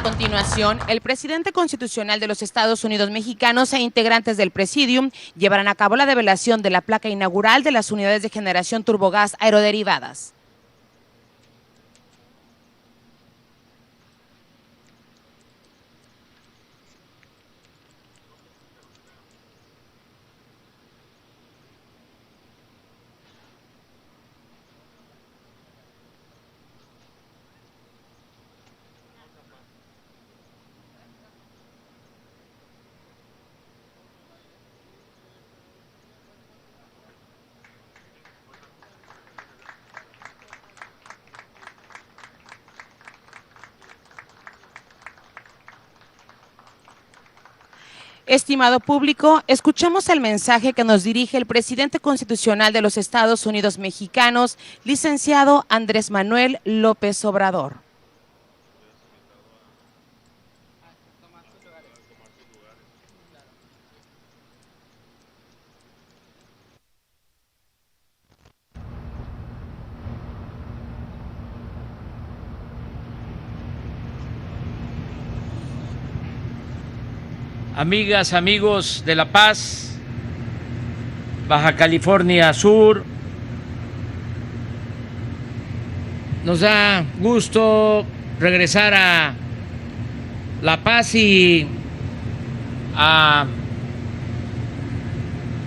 continuación, el presidente constitucional de los Estados Unidos mexicanos e integrantes del Presidium llevarán a cabo la develación de la placa inaugural de las unidades de generación turbogás aeroderivadas. Estimado público, escuchamos el mensaje que nos dirige el presidente constitucional de los Estados Unidos mexicanos, licenciado Andrés Manuel López Obrador. Amigas, amigos de La Paz, Baja California Sur, nos da gusto regresar a La Paz y a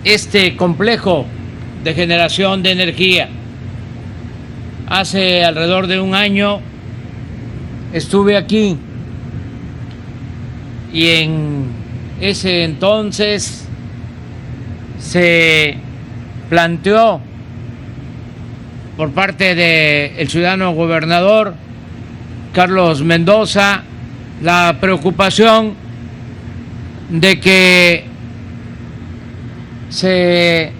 este complejo de generación de energía. Hace alrededor de un año estuve aquí y en ese entonces se planteó por parte del ciudadano gobernador Carlos Mendoza la preocupación de que se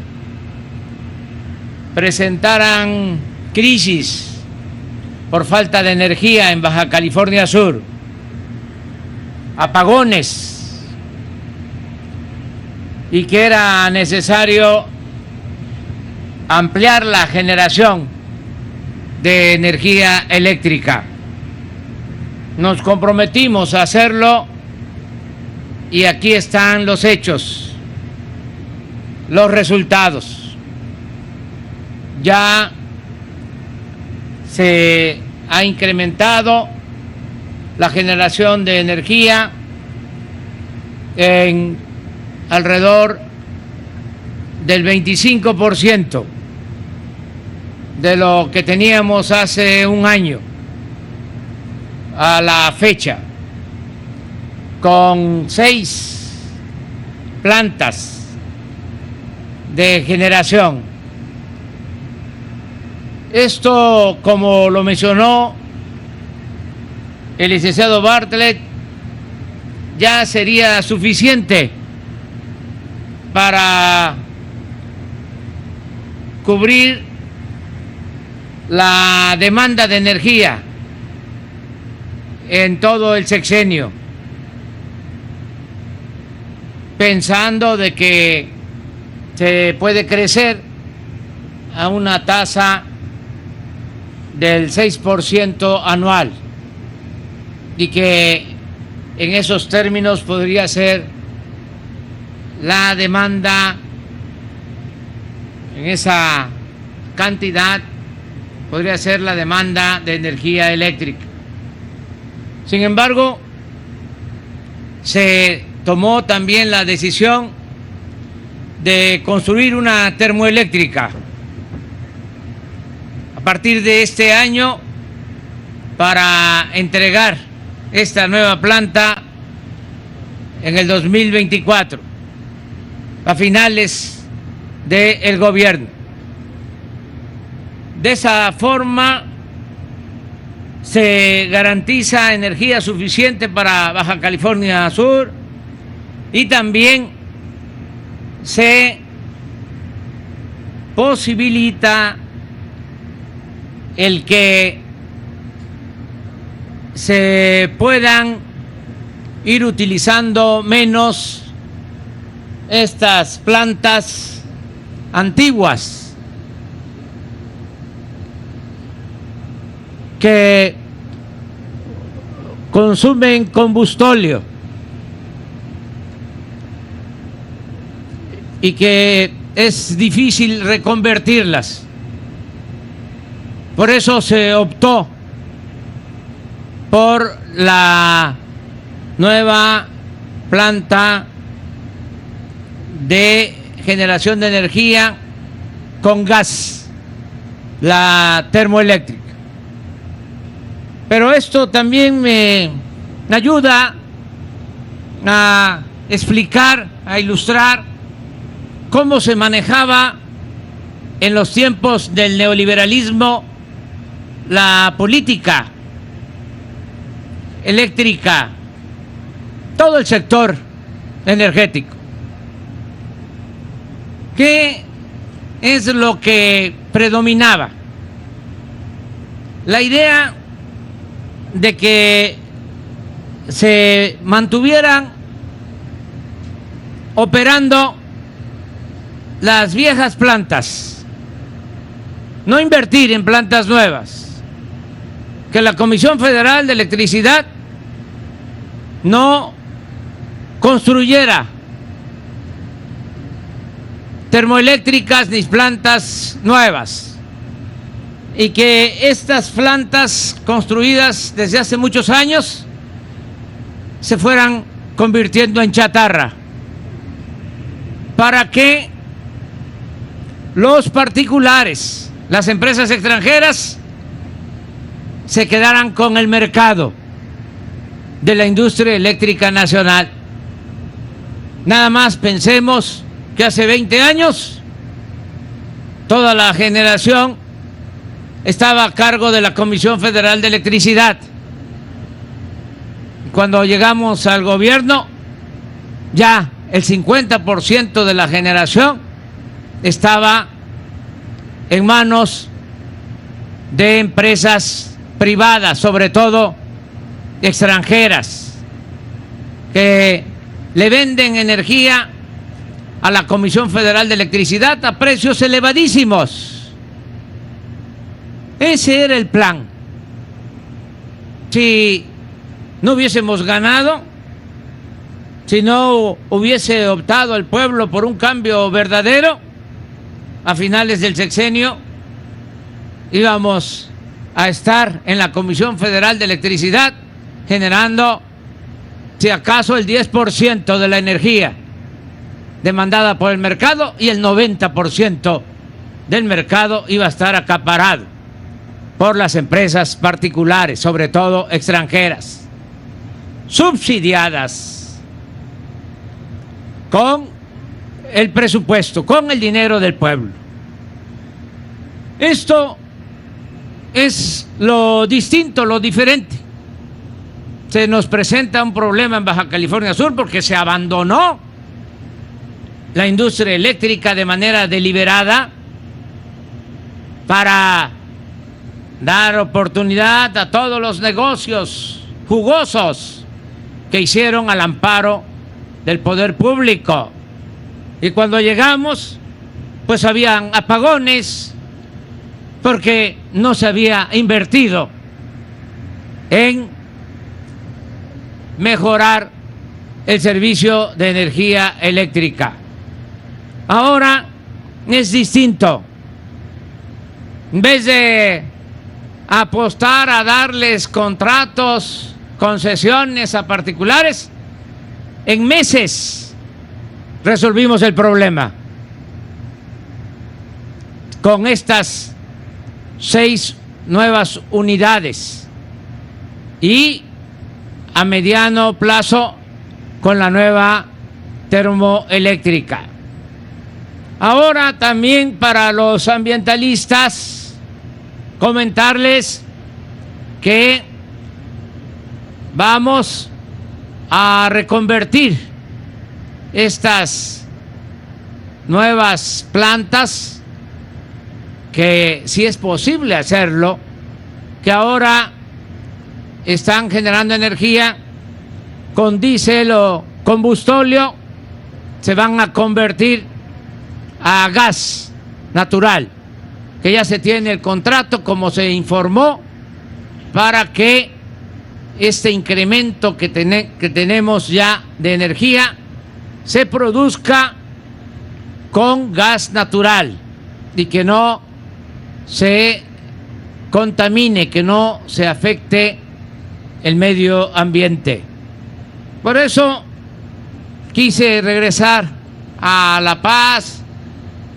presentaran crisis por falta de energía en Baja California Sur, apagones, y que era necesario ampliar la generación de energía eléctrica. Nos comprometimos a hacerlo y aquí están los hechos, los resultados. Ya se ha incrementado la generación de energía en alrededor del 25% de lo que teníamos hace un año a la fecha, con 6 plantas de generación. Esto, como lo mencionó el licenciado Bartlett, ya sería suficiente para cubrir la demanda de energía en todo el sexenio, pensando de que se puede crecer a una tasa del 6% anual y que en esos términos podría ser la demanda, en esa cantidad podría ser la demanda de energía eléctrica. Sin embargo, se tomó también la decisión de construir una termoeléctrica a partir de este año para entregar esta nueva planta en el 2024. A finales del gobierno. De esa forma se garantiza energía suficiente para Baja California Sur y también se posibilita el que se puedan ir utilizando menos estas plantas antiguas que consumen combustóleo y que es difícil reconvertirlas. Por eso se optó por la nueva planta de generación de energía con gas, la termoeléctrica. Pero esto también me ayuda a explicar, a ilustrar cómo se manejaba en los tiempos del neoliberalismo la política eléctrica, todo el sector energético. ¿Qué es lo que predominaba? La idea de que se mantuvieran operando las viejas plantas, no invertir en plantas nuevas, que la Comisión Federal de Electricidad no construyera termoeléctricas ni plantas nuevas, y que estas plantas construidas desde hace muchos años se fueran convirtiendo en chatarra, para que los particulares, las empresas extranjeras, se quedaran con el mercado de la industria eléctrica nacional. Nada más pensemos que hace 20 años toda la generación estaba a cargo de la Comisión Federal de Electricidad. Cuando llegamos al gobierno, ya el 50% de la generación estaba en manos de empresas privadas, sobre todo extranjeras, que le venden energía a la Comisión Federal de Electricidad a precios elevadísimos. Ese era el plan. Si no hubiésemos ganado, si no hubiese optado el pueblo por un cambio verdadero, a finales del sexenio íbamos a estar en la Comisión Federal de Electricidad generando, si acaso, el 10% de la energía demandada por el mercado, y el 90% del mercado iba a estar acaparado por las empresas particulares, sobre todo extranjeras, subsidiadas con el presupuesto, con el dinero del pueblo. Esto es lo distinto, lo diferente. Se nos presenta un problema en Baja California Sur porque se abandonó la industria eléctrica de manera deliberada para dar oportunidad a todos los negocios jugosos que hicieron al amparo del poder público. Y cuando llegamos, pues habían apagones porque no se había invertido en mejorar el servicio de energía eléctrica. Ahora es distinto. En vez de apostar a darles contratos, concesiones a particulares, en meses resolvimos el problema con estas 6 nuevas unidades y a mediano plazo con la nueva termoeléctrica. Ahora también para los ambientalistas comentarles que vamos a reconvertir estas nuevas plantas, que si es posible hacerlo, que ahora están generando energía con diésel o combustóleo, se van a convertir a gas natural, que ya se tiene el contrato, como se informó, para que este incremento que tenemos ya de energía se produzca con gas natural y que no se contamine, que no se afecte el medio ambiente. Por eso quise regresar a La Paz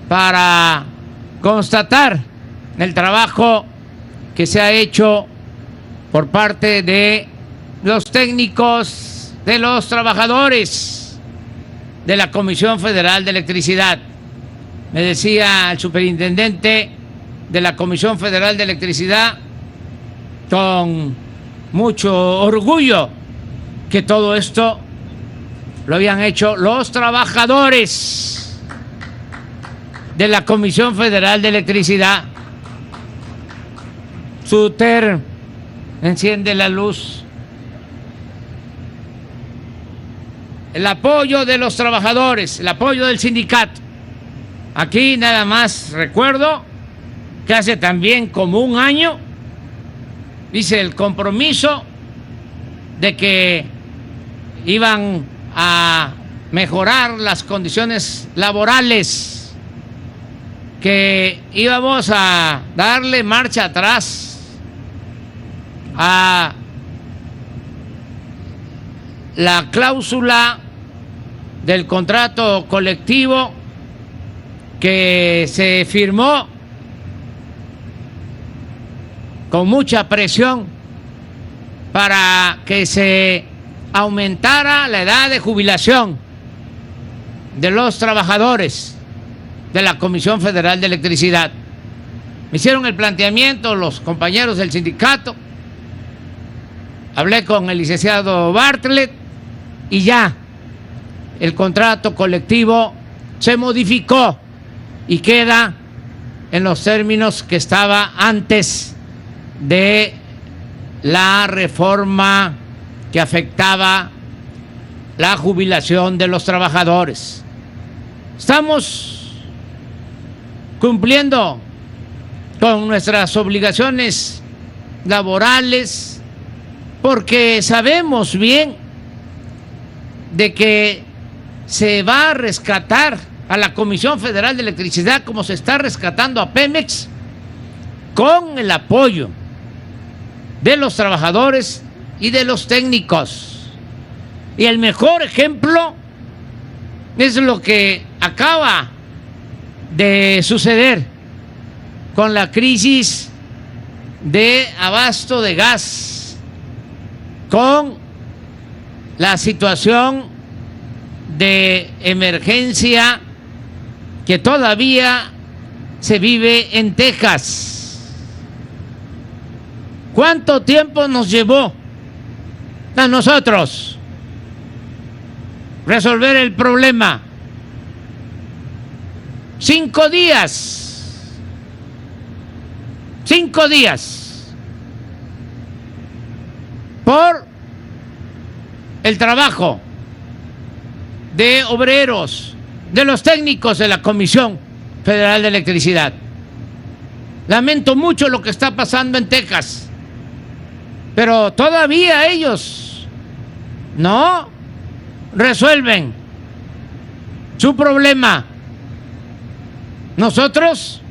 para constatar el trabajo que se ha hecho por parte de los técnicos, de los trabajadores de la Comisión Federal de Electricidad. Me decía el superintendente de la Comisión Federal de Electricidad con mucho orgullo que todo esto lo habían hecho los trabajadores de la Comisión Federal de Electricidad. Suter, enciende la luz. El apoyo de los trabajadores, el apoyo del sindicato. Aquí nada más recuerdo que hace también como un año hice el compromiso de que iban a mejorar las condiciones laborales, que íbamos a darle marcha atrás a la cláusula del contrato colectivo que se firmó con mucha presión para que se aumentara la edad de jubilación de los trabajadores de la Comisión Federal de Electricidad. Me hicieron el planteamiento los compañeros del sindicato, hablé con el licenciado Bartlett y ya el contrato colectivo se modificó y queda en los términos que estaba antes de la reforma que afectaba la jubilación de los trabajadores. Estamos cumpliendo con nuestras obligaciones laborales porque sabemos bien de que se va a rescatar a la Comisión Federal de Electricidad como se está rescatando a Pemex con el apoyo de los trabajadores y de los técnicos. Y el mejor ejemplo es lo que acaba de suceder con la crisis de abasto de gas, con la situación de emergencia que todavía se vive en Texas. ¿Cuánto tiempo nos llevó a nosotros resolver el problema? 5 días. 5 días. Por el trabajo de obreros, de los técnicos de la Comisión Federal de Electricidad. Lamento mucho lo que está pasando en Texas, pero todavía ellos no resuelven su problema. Nosotros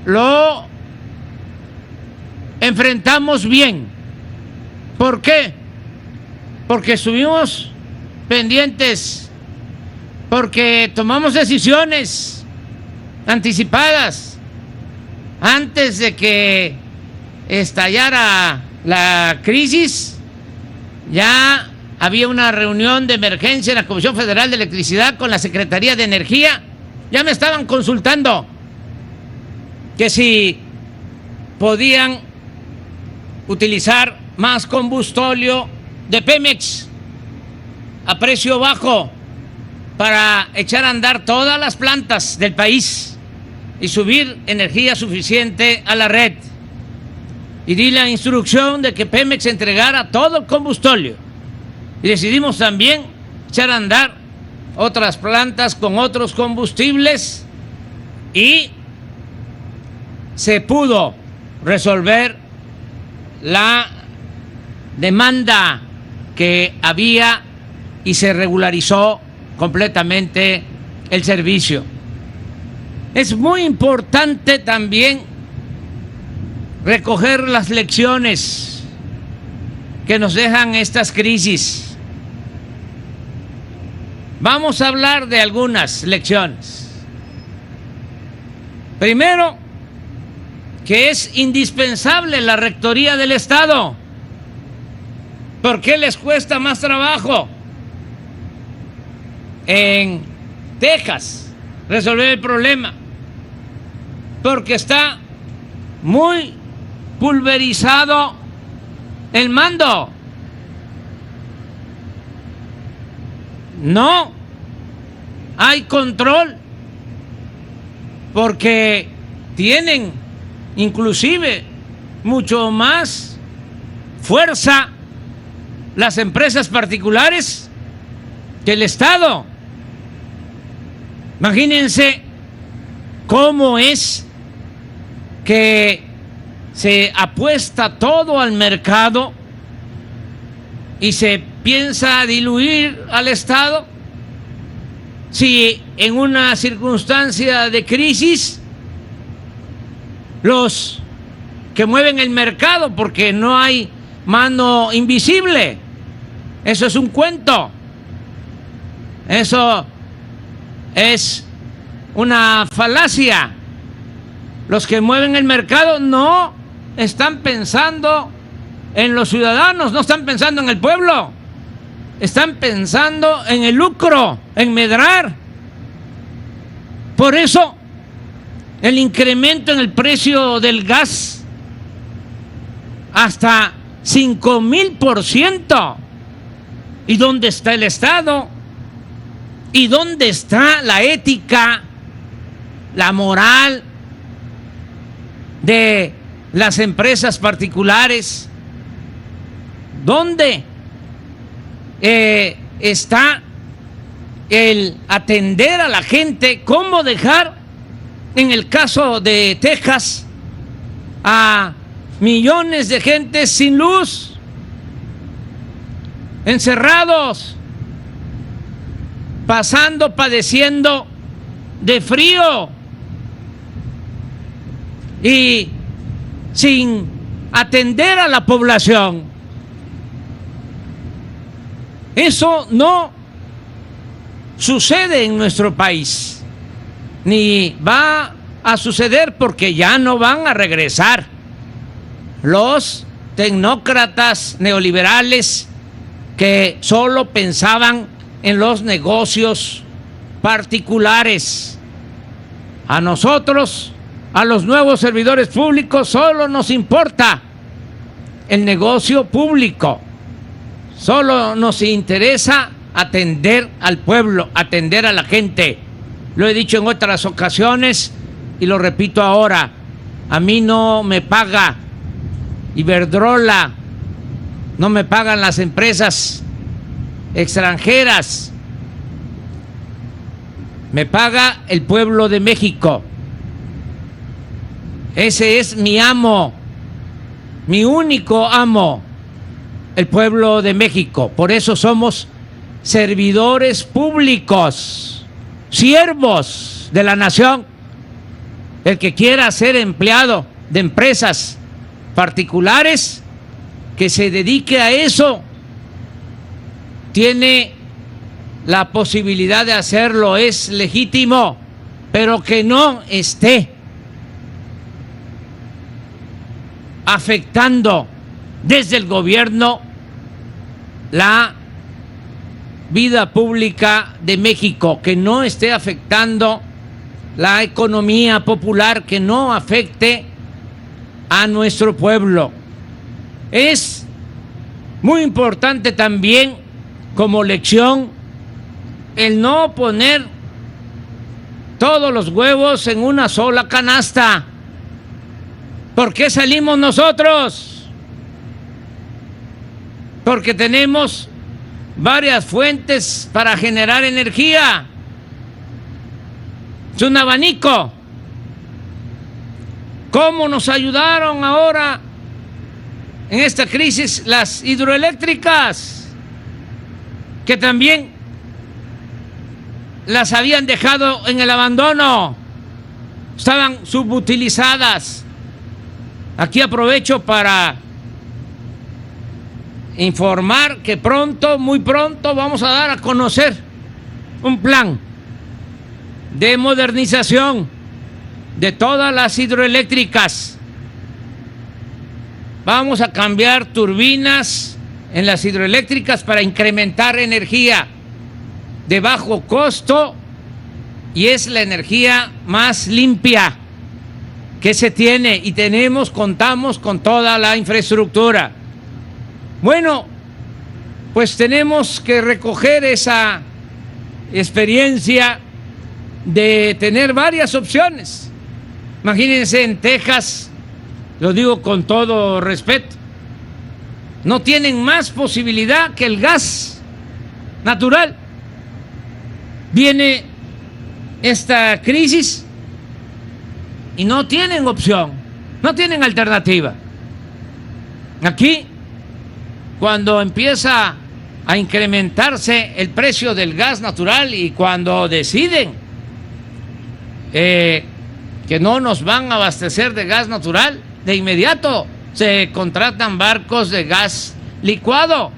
lo enfrentamos bien. ¿Por qué? Porque estuvimos pendientes, porque tomamos decisiones anticipadas antes de que estallara la crisis. Ya había una reunión de emergencia en la Comisión Federal de Electricidad con la Secretaría de Energía. Ya me estaban consultando que si podían utilizar más combustóleo de Pemex a precio bajo para echar a andar todas las plantas del país y subir energía suficiente a la red. Y di la instrucción de que Pemex entregara todo el combustóleo. Y decidimos también echar a andar otras plantas con otros combustibles y se pudo resolver la demanda que había y se regularizó completamente el servicio. Es muy importante también recoger las lecciones que nos dejan estas crisis. Vamos a hablar de algunas lecciones. Primero, que es indispensable la rectoría del Estado. ¿Por qué les cuesta más trabajo en Texas resolver el problema? Porque está muy pulverizado el mando. No hay control, porque tienen inclusive mucho más fuerza las empresas particulares que el Estado. Imagínense cómo es que se apuesta todo al mercado y se piensa diluir al Estado. Si en una circunstancia de crisis los que mueven el mercado, porque no hay mano invisible, eso es un cuento, eso es una falacia. Los que mueven el mercado no están pensando en los ciudadanos, no están pensando en el pueblo, están pensando en el lucro, en medrar. Por eso el incremento en el precio del gas hasta 5,000%. ¿Y dónde está el Estado? ¿Y dónde está la ética, la moral de las empresas particulares? ¿Dónde está el atender a la gente? ¿Cómo dejar, en el caso de Texas, a millones de gentes sin luz, encerrados, padeciendo de frío y sin atender a la población? Eso no sucede en nuestro país, ni va a suceder, porque ya no van a regresar los tecnócratas neoliberales que solo pensaban en los negocios particulares. A nosotros, a los nuevos servidores públicos, solo nos importa el negocio público. Solo nos interesa atender al pueblo, atender a la gente. Lo he dicho en otras ocasiones y lo repito ahora. A mí no me paga Iberdrola, no me pagan las empresas extranjeras, me paga el pueblo de México. Ese es mi amo, mi único amo, el pueblo de México. Por eso somos servidores públicos, siervos de la nación. El que quiera ser empleado de empresas particulares, que se dedique a eso, tiene la posibilidad de hacerlo, es legítimo, pero que no esté afectando desde el gobierno la vida pública de México, que no esté afectando la economía popular, que no afecte a nuestro pueblo. Es muy importante también, como lección, el no poner todos los huevos en una sola canasta. ¿Por qué salimos nosotros? Porque tenemos varias fuentes para generar energía. Es un abanico. ¿Cómo nos ayudaron ahora en esta crisis las hidroeléctricas, que también las habían dejado en el abandono, estaban subutilizadas. Aquí aprovecho para informar que pronto, muy pronto, vamos a dar a conocer un plan de modernización de todas las hidroeléctricas. Vamos a cambiar turbinas en las hidroeléctricas para incrementar energía de bajo costo, y es la energía más limpia que se tiene, y contamos con toda la infraestructura. Bueno, pues tenemos que recoger esa experiencia de tener varias opciones. Imagínense, en Texas, lo digo con todo respeto, no tienen más posibilidad que el gas natural. Viene esta crisis y no tienen opción, no tienen alternativa. Aquí, cuando empieza a incrementarse el precio del gas natural y cuando deciden que no nos van a abastecer de gas natural, de inmediato se contratan barcos de gas licuado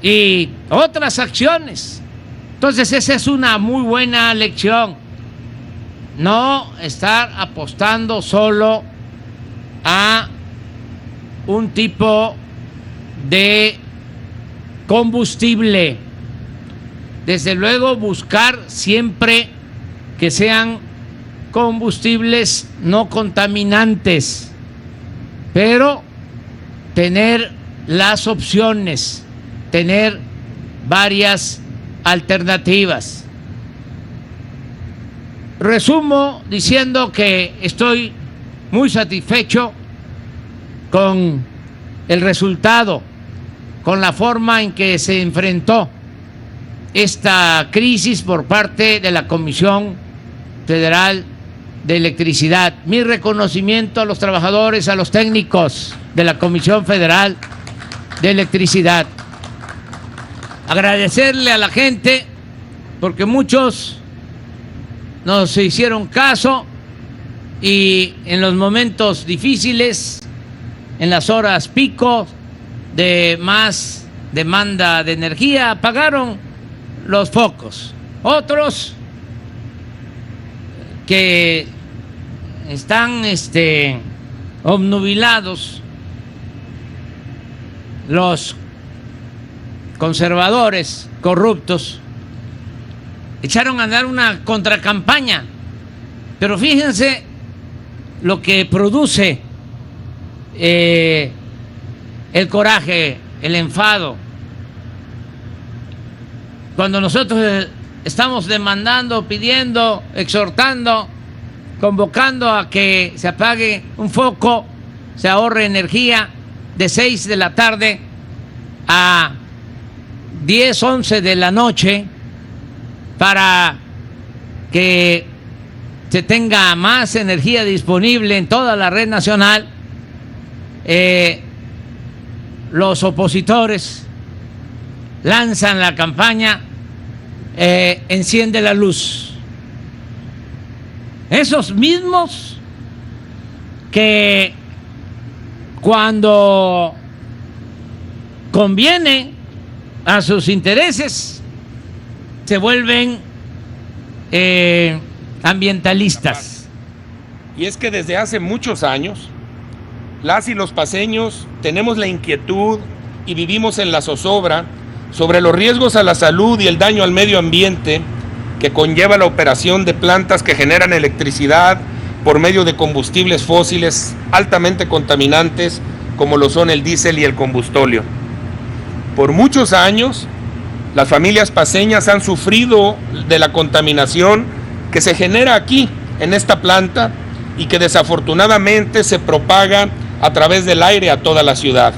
y otras acciones. Entonces esa es una muy buena lección, no estar apostando solo a un tipo de combustible. Desde luego buscar siempre que sean combustibles no contaminantes, pero tener las opciones, tener varias alternativas. Resumo diciendo que estoy muy satisfecho con el resultado, con la forma en que se enfrentó esta crisis por parte de la Comisión Federal de Electricidad. Mi reconocimiento a los trabajadores, a los técnicos de la Comisión Federal de Electricidad. Agradecerle a la gente, porque muchos nos hicieron caso y en los momentos difíciles, en las horas pico de más demanda de energía, apagaron los focos. Otros que están obnubilados, los conservadores corruptos, echaron a andar una contracampaña, pero fíjense lo que produce el coraje, el enfado. Cuando nosotros estamos demandando, pidiendo, exhortando, convocando a que se apague un foco, se ahorre energía de 6 de la tarde a 10, 11 de la noche para que se tenga más energía disponible en toda la red nacional, los opositores lanzan la campaña Enciende la Luz. Esos mismos que cuando conviene a sus intereses se vuelven ambientalistas. Y es que desde hace muchos años las y los paceños tenemos la inquietud y vivimos en la zozobra sobre los riesgos a la salud y el daño al medio ambiente que conlleva la operación de plantas que generan electricidad por medio de combustibles fósiles altamente contaminantes como lo son el diésel y el combustóleo. Por muchos años, las familias paceñas han sufrido de la contaminación que se genera aquí, en esta planta, y que desafortunadamente se propaga a través del aire a toda la ciudad.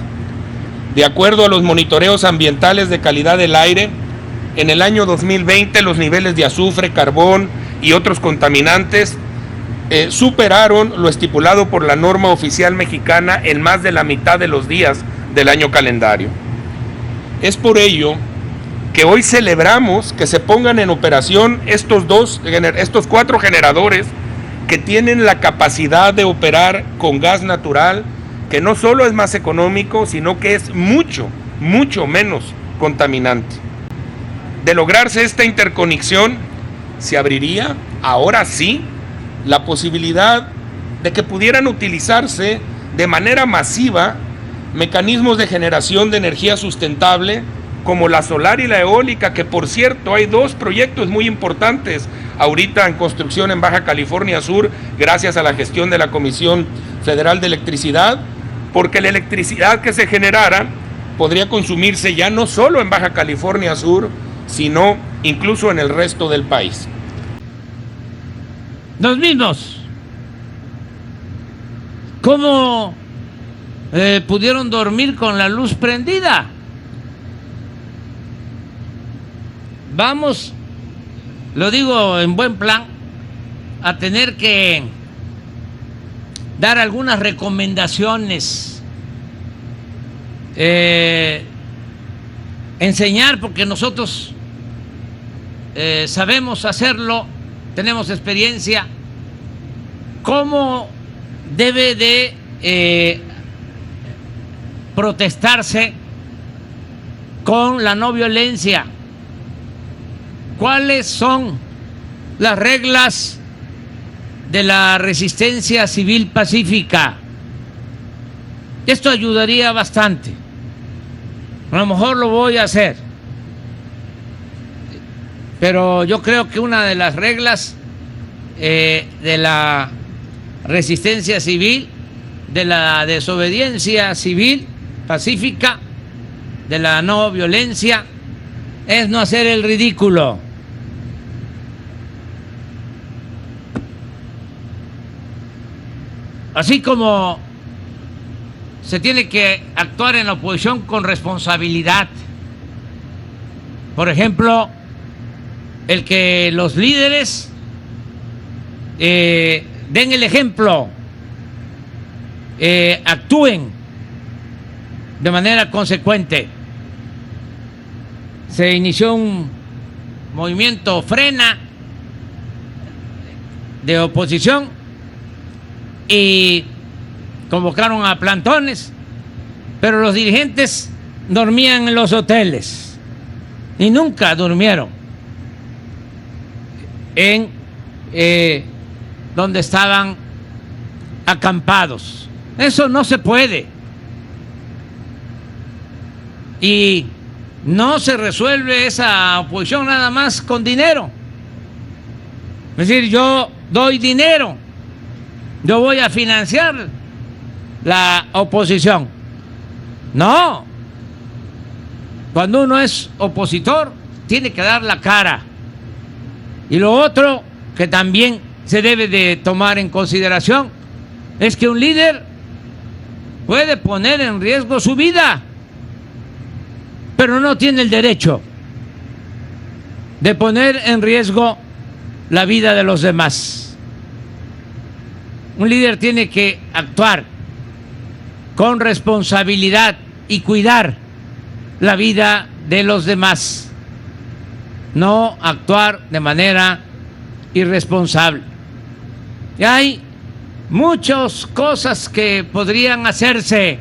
De acuerdo a los monitoreos ambientales de calidad del aire, en el año 2020 los niveles de azufre, carbón y otros contaminantes superaron lo estipulado por la norma oficial mexicana en más de la mitad de los días del año calendario. Es por ello que hoy celebramos que se pongan en operación estos 4 generadores que tienen la capacidad de operar con gas natural, que no solo es más económico, sino que es mucho menos contaminante. De lograrse esta interconexión, se abriría, ahora sí, la posibilidad de que pudieran utilizarse de manera masiva mecanismos de generación de energía sustentable como la solar y la eólica, que por cierto hay 2 proyectos muy importantes ahorita en construcción en Baja California Sur, gracias a la gestión de la Comisión Federal de Electricidad, porque la electricidad que se generara podría consumirse ya no solo en Baja California Sur, sino incluso en el resto del país. Los mismos, ¿cómo pudieron dormir con la luz prendida? Vamos, lo digo en buen plan, a tener que dar algunas recomendaciones, enseñar, porque nosotros sabemos hacerlo, tenemos experiencia, cómo debe de protestarse con la no violencia, cuáles son las reglas de la resistencia civil pacífica. Esto ayudaría bastante. A lo mejor lo voy a hacer, pero yo creo que una de las reglas de la resistencia civil, de la desobediencia civil pacífica, de la no violencia, es no hacer el ridículo. Así como se tiene que actuar en la oposición con responsabilidad. Por ejemplo, el que los líderes den el ejemplo, actúen de manera consecuente. Se inició un movimiento Frena de oposición y convocaron a plantones, pero los dirigentes dormían en los hoteles y nunca durmieron en donde estaban acampados. Eso no se puede. Y no se resuelve esa oposición nada más con dinero. Es decir, yo doy dinero, yo voy a financiar la oposición. No. Cuando uno es opositor, tiene que dar la cara. Y lo otro que también se debe de tomar en consideración es que un líder puede poner en riesgo su vida, pero no tiene el derecho de poner en riesgo la vida de los demás. Un líder tiene que actuar con responsabilidad y cuidar la vida de los demás, no actuar de manera irresponsable. Y hay muchas cosas que podrían hacerse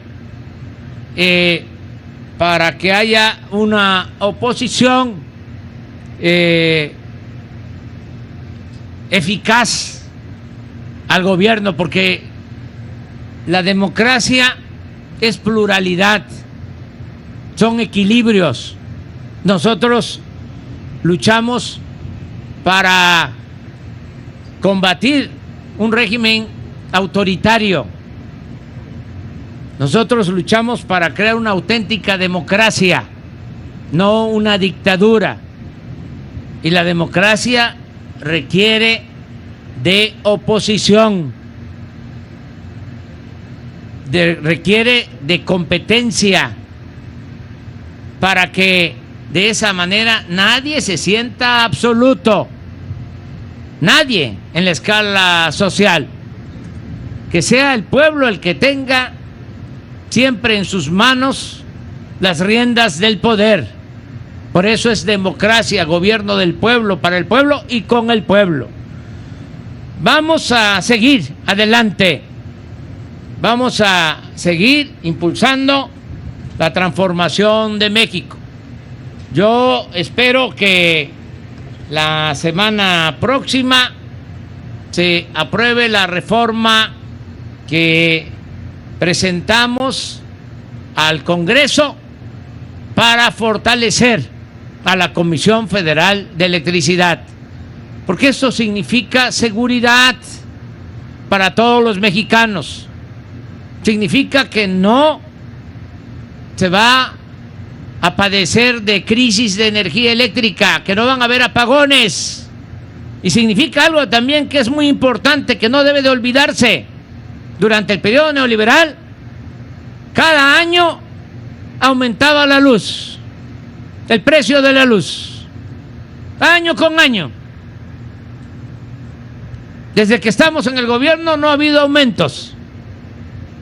para que haya una oposición eficaz al gobierno, porque la democracia es pluralidad, son equilibrios. Nosotros luchamos para combatir un régimen autoritario. Nosotros luchamos para crear una auténtica democracia, no una dictadura. Y la democracia requiere de oposición, requiere de competencia, para que de esa manera nadie se sienta absoluto, nadie en la escala social. Que sea el pueblo el que tenga siempre en sus manos las riendas del poder. Por eso es democracia, gobierno del pueblo, para el pueblo y con el pueblo. Vamos a seguir adelante. Vamos a seguir impulsando la transformación de México. Yo espero que la semana próxima se apruebe la reforma que presentamos al Congreso para fortalecer a la Comisión Federal de Electricidad, porque eso significa seguridad para todos los mexicanos. Significa que no se va a padecer de crisis de energía eléctrica, que no van a haber apagones. Y significa algo también que es muy importante, que no debe de olvidarse. Durante el periodo neoliberal, cada año aumentaba la luz, el precio de la luz, año con año. Desde que estamos en el gobierno no ha habido aumentos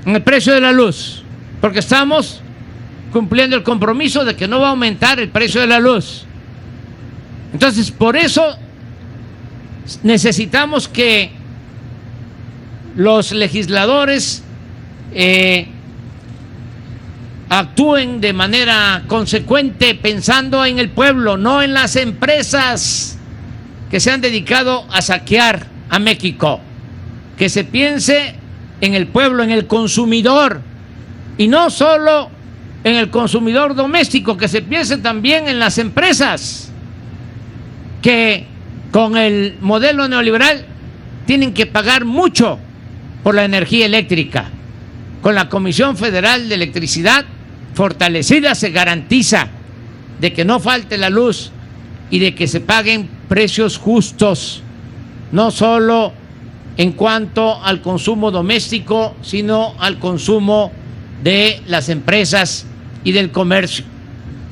en el precio de la luz, porque estamos cumpliendo el compromiso de que no va a aumentar el precio de la luz. Entonces, por eso necesitamos que los legisladores actúen de manera consecuente, pensando en el pueblo, no en las empresas que se han dedicado a saquear a México. Que se piense en el pueblo, en el consumidor, y no solo en el consumidor doméstico, que se piense también en las empresas que con el modelo neoliberal tienen que pagar mucho por la energía eléctrica. Con la Comisión Federal de Electricidad fortalecida se garantiza de que no falte la luz y de que se paguen precios justos, no solo en cuanto al consumo doméstico, sino al consumo de las empresas y del comercio.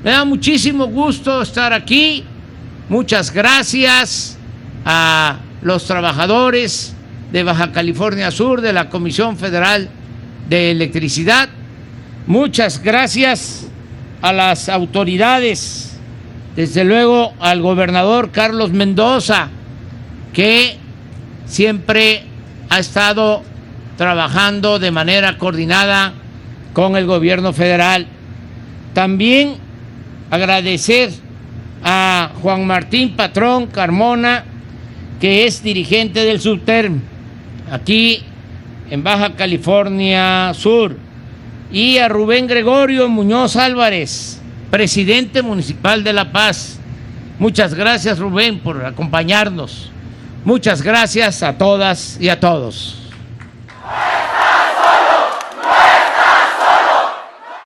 Me da muchísimo gusto estar aquí. Muchas gracias a los trabajadores de Baja California Sur, de la Comisión Federal de Electricidad. Muchas gracias a las autoridades, desde luego al gobernador Carlos Mendoza, que siempre ha estado trabajando de manera coordinada con el gobierno federal. También agradecer a Juan Martín Patrón Carmona, que es dirigente del Subterm aquí en Baja California Sur, y a Rubén Gregorio Muñoz Álvarez, presidente municipal de La Paz. Muchas gracias, Rubén, por acompañarnos. Muchas gracias a todas y a todos.